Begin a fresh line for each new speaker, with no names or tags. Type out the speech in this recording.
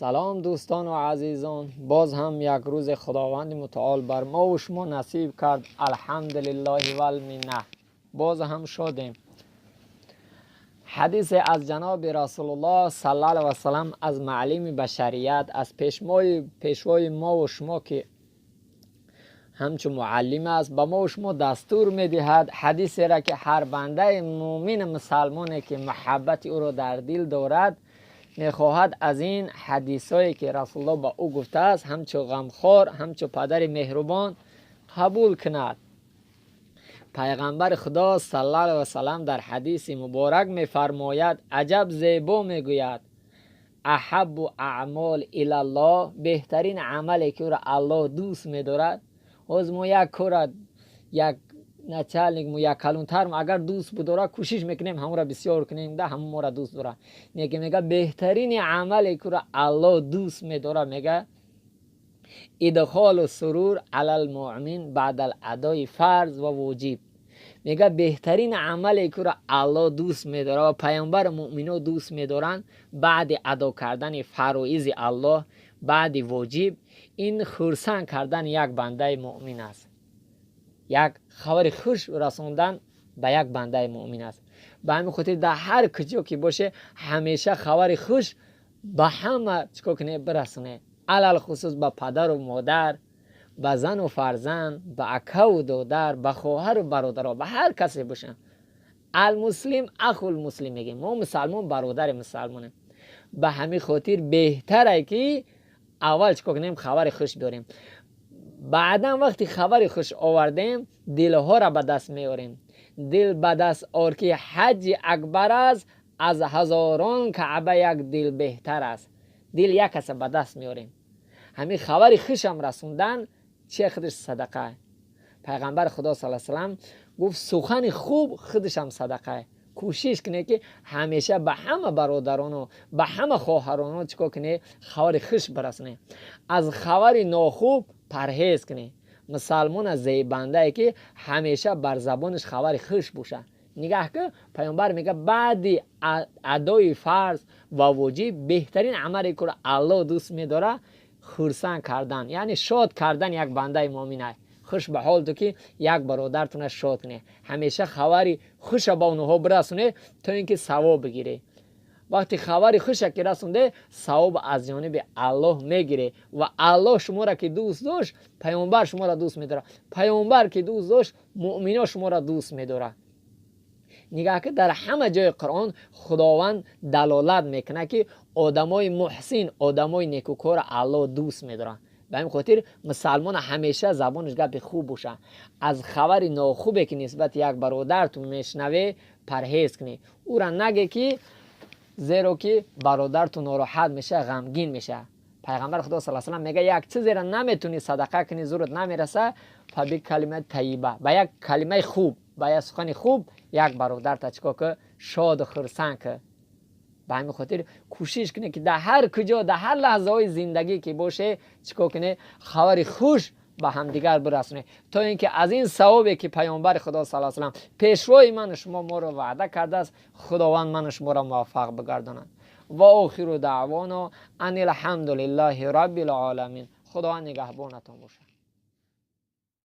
سلام دوستان و عزیزان، باز هم یک روز خداوند متعال بر ما و شما نصیب کرد. الحمدلله و المنه. باز هم شدیم. حدیث از جناب رسول الله صلی الله علیه و سلم از معلم بشریت، از پیشوای ما و شما که همچون معلم است، به ما و شما دستور میدهد حدیثی را که هر بنده مؤمن مسلمانی که محبت او را در دل دارد میخواهد از این حدیثایی که رسول الله با او گفته است همچو غمخوار، همچو پدر مهربان قبول کند. پیغمبر خدا صلی الله علیه و سلم در حدیث مبارک میفرماید، عجب زیبا میگوید، احب اعمال الی الله، بهترین عملی که او را الله دوست میدارد. از ما یک کار یک نچالک مو یک کلونتر اگر دوست بداره کوشش میکنیم همون را بسیار کنیم، ده همون ما را دوست داره. میگه بهترین عملی که را الله دوست میداره، میگه ادخال و سرور علی المؤمن بعد الادای فرض و واجب. میگه بهترین عملی که را الله دوست میداره و پیامبر مؤمنو دوست میدارن بعد ادا کردن فرایض الله، بعد واجب، این خرسند کردن یک بنده مؤمن است. یک خبر خوش رسوندن به یک بنده مؤمن است. به همین خاطر در هر کجا که باشه همیشه خبر خوش به همه چیکار کنه برسونه، علل خصوص به پدر و مادر، به زن و فرزند، به اکا و دادر، به خواهر و برادر، به هر کسی باشه. المسلم اخو المسلم، میگیم ما مسلمان برادر مسلمانه. به همین خاطر بهتره که اول چیکار کنیم خبر خوش داریم، بعدا وقتی خبر خوش آوردیم دلها را به دست میاریم. دل به دست آر که حج اکبر است، از هزاران کعبه یک دل بهتر است. دل یک کس به دست میاریم. همین خبر خوش هم رسوندن چه خودش صدقه. پیغمبر خدا صلی الله علیه و سلم گفت سخن خوب خودش هم صدقه. کوشش کنه که همیشه به همه برادران و به همه خواهران چیکار کنه خبر خوش برسونه. از خبر ناخوب پرهیز کنه. مسلمان از زیبنده ای که همیشه بر زبانش خبر خوش باشه. نگاه که پیامبر میگه بعد ادای فرض و واجب بهترین عملی که الله دوست میداره خرسند کردن، یعنی شاد کردن یک بنده مؤمن. خوش به حال تو که یک برادرتون شاد کنه، همیشه خبری خوش با اونها برسونه تا اینکه ثواب بگیره. وقتی خبری خوش که رسونده ثواب از جانب الله میگیره و الله شما را که دوست داشت پیامبر شما را دوست میداره، پیامبر که دوست داشت مؤمنا شما را دوست میداره. نگاه که در همه جای قرآن خداوند دلالت میکنه که آدمای محسن، آدمای نیکوکار الله دوست میداره. به این خاطر مسلمان همیشه زبانش گپ خوب باشه. از خبر ناخوبی که نسبت یک برادرتون میشنوه پرهیز کنی. او را نگه که زیرا که برادرتون ناراحت میشه، غمگین میشه. پیغمبر خدا صلی الله علیه و سلم میگه یک چیزی را نمیتونی صدقه کنی زورت نمیرسه، فبی کلمه طیبه، با یک کلمه خوب، با یک سخن خوب یک برادر تا چیکار که شاد و خرسند که. به همین خاطر کوشش کنه که در هر کجا در هر لحظه های زندگی که باشه چیکار کنه خبر خوش به همدیگر برسونه، تا اینکه از این ثوابی که پیامبر خدا صلی الله علیه و سلم پیشوای من شما ما رو وعده کرده است خداوند من شما را موفق بگرداند. و آخر دعوانا ان الحمد لله رب العالمین. خداوند نگهبانتون باشه.